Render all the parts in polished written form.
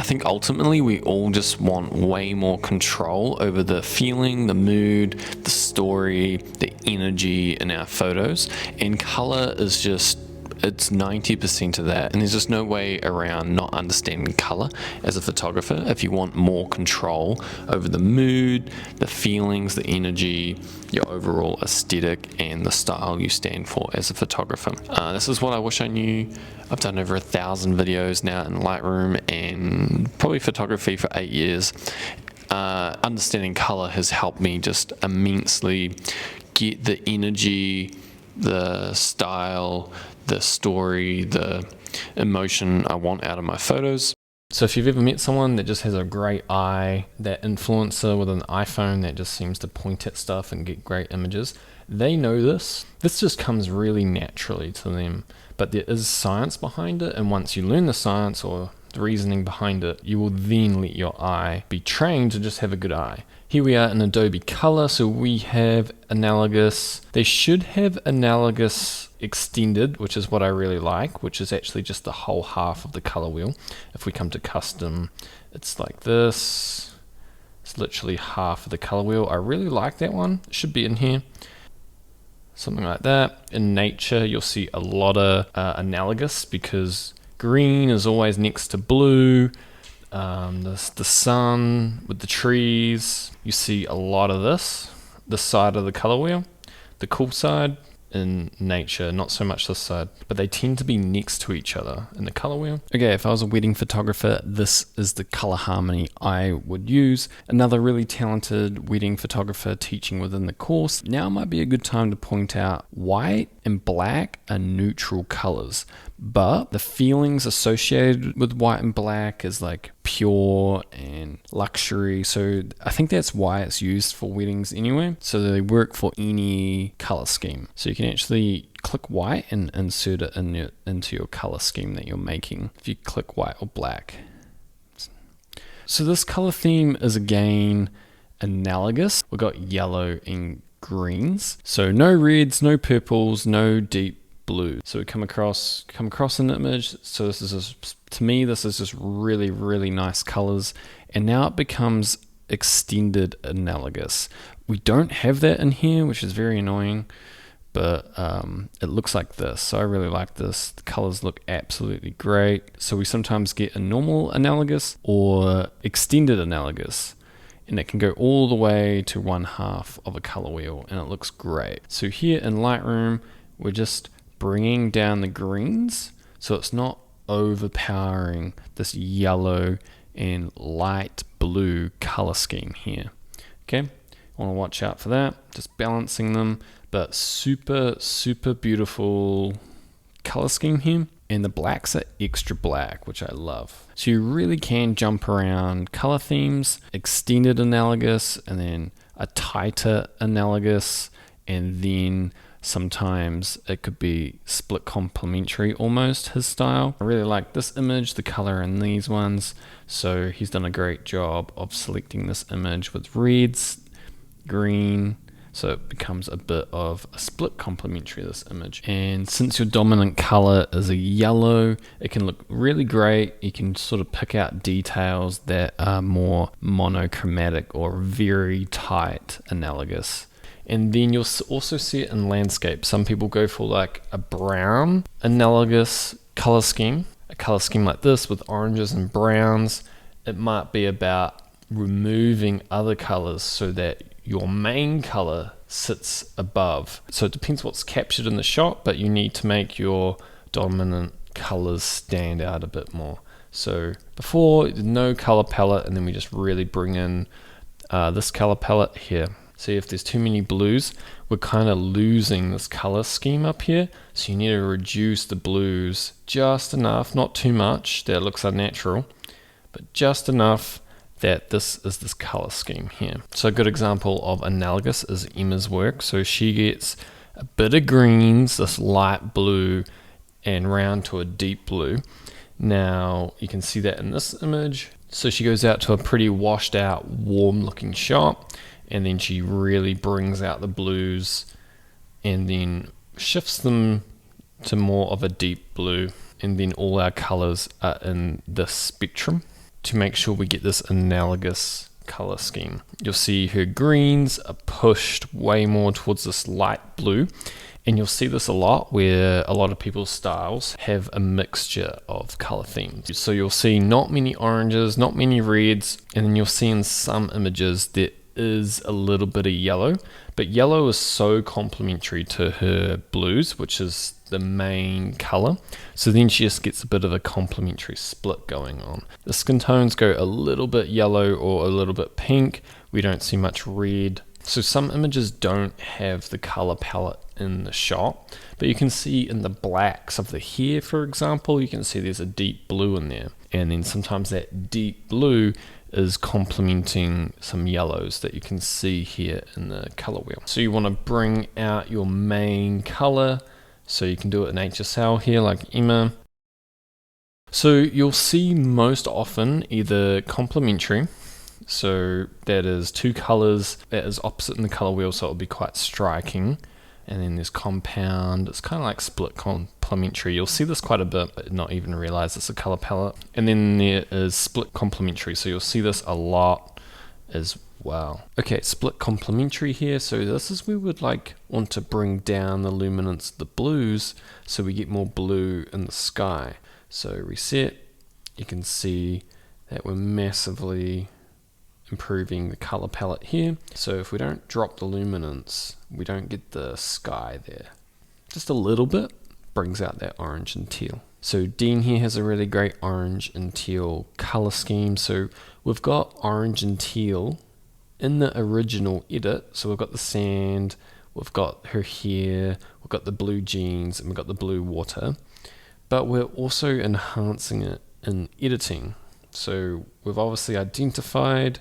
think ultimately we all just want way more control over the feeling, the mood, the story, the energy in our photos, and color is just, it's 90% of that, and there's just no way around not understanding color as a photographer if you want more control over the mood, the feelings, the energy, your overall aesthetic, and the style you stand for as a photographer. This is what I wish I knew. I've done over 1,000 videos now in Lightroom and probably photography for 8 years. Understanding color has helped me just immensely get the energy, the style, the story, the emotion I want out of my photos. So if you've ever met someone that just has a great eye, that influencer with an iPhone that just seems to point at stuff and get great images, they know this. This just comes really naturally to them, but there is science behind it, and once you learn the science or the reasoning behind it, you will then let your eye be trained to just have a good eye. Here we are in Adobe Color, so we have Analogous. They should have Analogous Extended, which is what I really like, which is actually just the whole half of the color wheel. If we come to custom, it's like this. It's literally half of the color wheel. I really like that one. It should be in here. Something like that. In nature, you'll see a lot of Analogous because green is always next to blue. The sun with the trees, you see a lot of this side of the color wheel. The cool side in nature, not so much this side, but they tend to be next to each other in the color wheel. Okay, if I was a wedding photographer, this is the color harmony I would use. Another really talented wedding photographer teaching within the course. Now might be a good time to point out white and black are neutral colors, but the feelings associated with white and black is like pure and luxury. So I think that's why it's used for weddings anyway. So they work for any color scheme. So you can actually click white and insert it into your color scheme that you're making. If you click white or black. So this color theme is again analogous. We've got yellow and greens. So no reds, no purples, no deep blue. So we come across an image. So this is just, to me, this is just really, really nice colors. And now it becomes extended analogous. We don't have that in here, which is very annoying, but it looks like this. So I really like this. The colors look absolutely great. So we sometimes get a normal analogous or extended analogous, and it can go all the way to 1/2 of a color wheel, and it looks great. So here in Lightroom, we're just bringing down the greens so it's not overpowering this yellow and light blue color scheme here. Okay, I want to watch out for that, just balancing them, but super beautiful color scheme here. And the blacks are extra black, which I love. So you really can jump around color themes, extended analogous, and then a tighter analogous, and then sometimes it could be split complementary, almost his style. I really like this image, the color in these ones. So he's done a great job of selecting this image with reds, green, so it becomes a bit of a split complementary, this image. And since your dominant color is a yellow, it can look really great. You can sort of pick out details that are more monochromatic or very tight analogous. And then you'll also see it in landscape. Some people go for like a brown analogous color scheme, a color scheme like this with oranges and browns. It might be about removing other colors so that your main color sits above. So it depends what's captured in the shot, but you need to make your dominant colors stand out a bit more. So before, no color palette, and then we just really bring in this color palette here. See, if there's too many blues, we're kind of losing this color scheme up here. So you need to reduce the blues just enough, not too much that it looks unnatural, but just enough that this is this color scheme here. So a good example of analogous is Emma's work. So she gets a bit of greens, this light blue, and round to a deep blue. Now you can see that in this image. So she goes out to a pretty washed out, warm looking shot, and then she really brings out the blues and then shifts them to more of a deep blue. And then all our colors are in this spectrum. to make sure we get this analogous color scheme. You'll see her greens are pushed way more towards this light blue, and you'll see this a lot where a lot of people's styles have a mixture of color themes. So you'll see not many oranges, not many reds, and then you'll see in some images there is a little bit of yellow, but yellow is so complementary to her blues, which is the main color. So then she just gets a bit of a complementary split going on. The skin tones go a little bit yellow or a little bit pink. We don't see much red. So some images don't have the color palette in the shot, but you can see in the blacks of the hair, for example, you can see there's a deep blue in there. And then sometimes that deep blue is complementing some yellows that you can see here in the color wheel. So you want to bring out your main color. So you can do it in HSL here like Emma. So you'll see most often either complementary, so that is two colors that is opposite in the color wheel, so it'll be quite striking. And then there's compound, it's kind of like split complementary. You'll see this quite a bit, but not even realize it's a color palette. And then there is split complementary, so you'll see this a lot as well. Okay, split complementary here. So this is where we would want to bring down the luminance of the blues so we get more blue in the sky. So reset, you can see that we're massively improving the color palette here. So if we don't drop the luminance, we don't get the sky there. Just a little bit brings out that orange and teal. So Dean here has a really great orange and teal color scheme. So we've got orange and teal in the original edit. So we've got the sand, we've got her hair, we've got the blue jeans, and we've got the blue water, but we're also enhancing it in editing. So we've obviously identified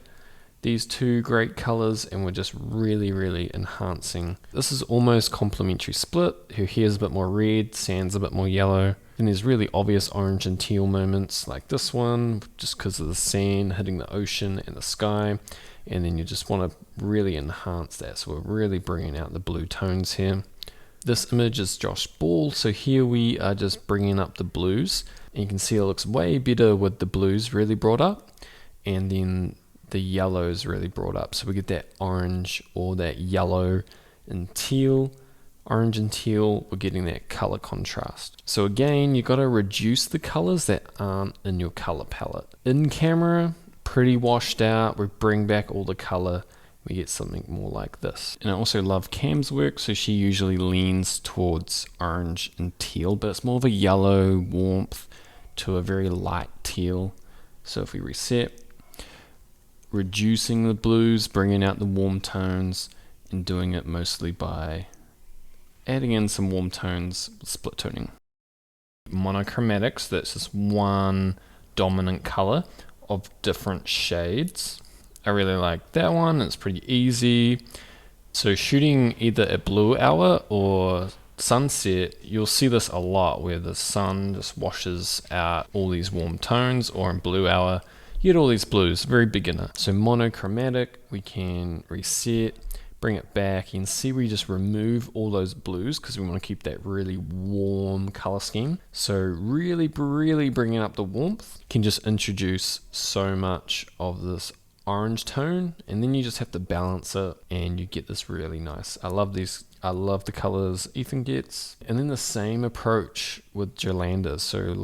these two great colors and we're just really enhancing. This is almost complementary split. Her hair's a bit more red, sand's a bit more yellow. And there's really obvious orange and teal moments like this one, just because of the sand hitting the ocean and the sky. And then you just want to really enhance that. So we're really bringing out the blue tones here. This image is Josh Ball. So here we are just bringing up the blues. And you can see it looks way better with the blues really brought up. And then the yellows really brought up. So we get that orange or that yellow and teal. Orange and teal, we're getting that color contrast. So again, you've got to reduce the colors that aren't in your color palette. In camera, pretty washed out. We bring back all the color. We get something more like this. And I also love Cam's work. So she usually leans towards orange and teal, but it's more of a yellow warmth to a very light teal. So if we reset, reducing the blues, bringing out the warm tones, and doing it mostly by adding in some warm tones, split toning. Monochromatic, so that's just one dominant color of different shades. I really like that one, it's pretty easy. So shooting either at blue hour or sunset, you'll see this a lot where the sun just washes out all these warm tones, or in blue hour, you get all these blues, very beginner. So monochromatic, we can reset, bring it back, and see we just remove all those blues because we want to keep that really warm color scheme. So really bringing up the warmth can just introduce so much of this orange tone, and then you just have to balance it and you get this really nice. I love these. I love the colors Ethan gets. And then the same approach with Jolanda. So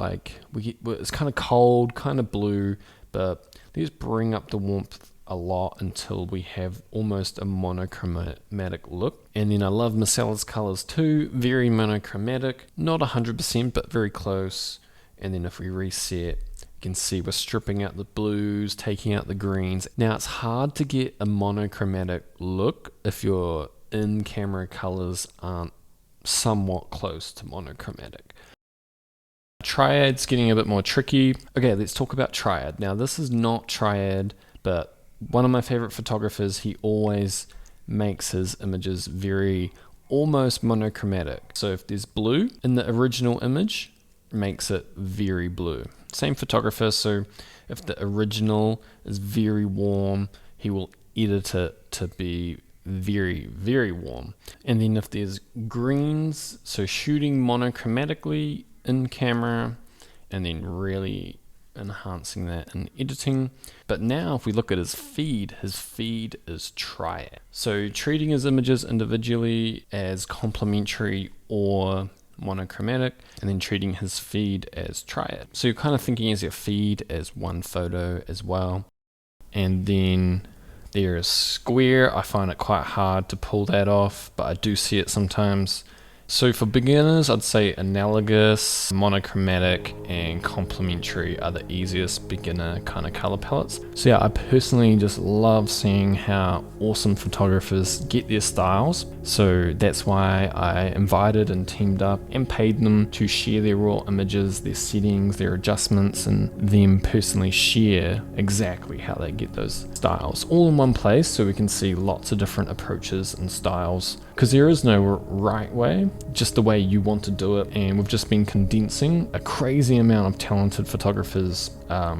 it's kind of cold, kind of blue, but they just bring up the warmth a lot until we have almost a monochromatic look. And then I love Marcella's colors too, very monochromatic, not 100% but very close. And then if we reset, you can see we're stripping out the blues, taking out the greens. Now it's hard to get a monochromatic look if your in-camera colors aren't somewhat close to monochromatic. Triad's getting a bit more tricky. Okay, let's talk about Triad. Now this is not Triad, but one of my favorite photographers, he always makes his images very almost monochromatic. So if there's blue in the original image, makes it very blue. Same photographer, so if the original is very warm, he will edit it to be very warm. And then if there's greens, so shooting monochromatically in camera and then really enhancing that in editing. But now if we look at his feed is triad. So treating his images individually as complementary or monochromatic, and then treating his feed as triad. So you're kind of thinking as your feed as one photo as well. And then there is square. I find it quite hard to pull that off, but I do see it sometimes. So for beginners, I'd say Analogous, Monochromatic, and Complementary are the easiest beginner kind of color palettes. So yeah, I personally just love seeing how awesome photographers get their styles. So that's why I invited and teamed up and paid them to share their raw images, their settings, their adjustments, and them personally share exactly how they get those styles all in one place, so we can see lots of different approaches and styles. Because there is no right way, just the way you want to do it. And we've just been condensing a crazy amount of talented photographers'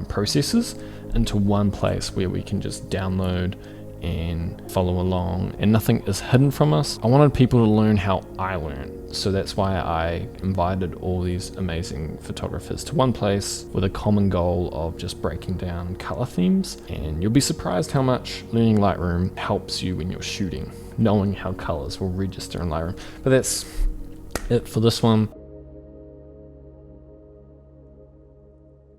processes into one place where we can just download and follow along, and nothing is hidden from us. I wanted people to learn how I learned, so that's why I invited all these amazing photographers to one place with a common goal of just breaking down color themes. And you'll be surprised how much learning Lightroom helps you when you're shooting, knowing how colors will register in Lightroom. But that's it for this one.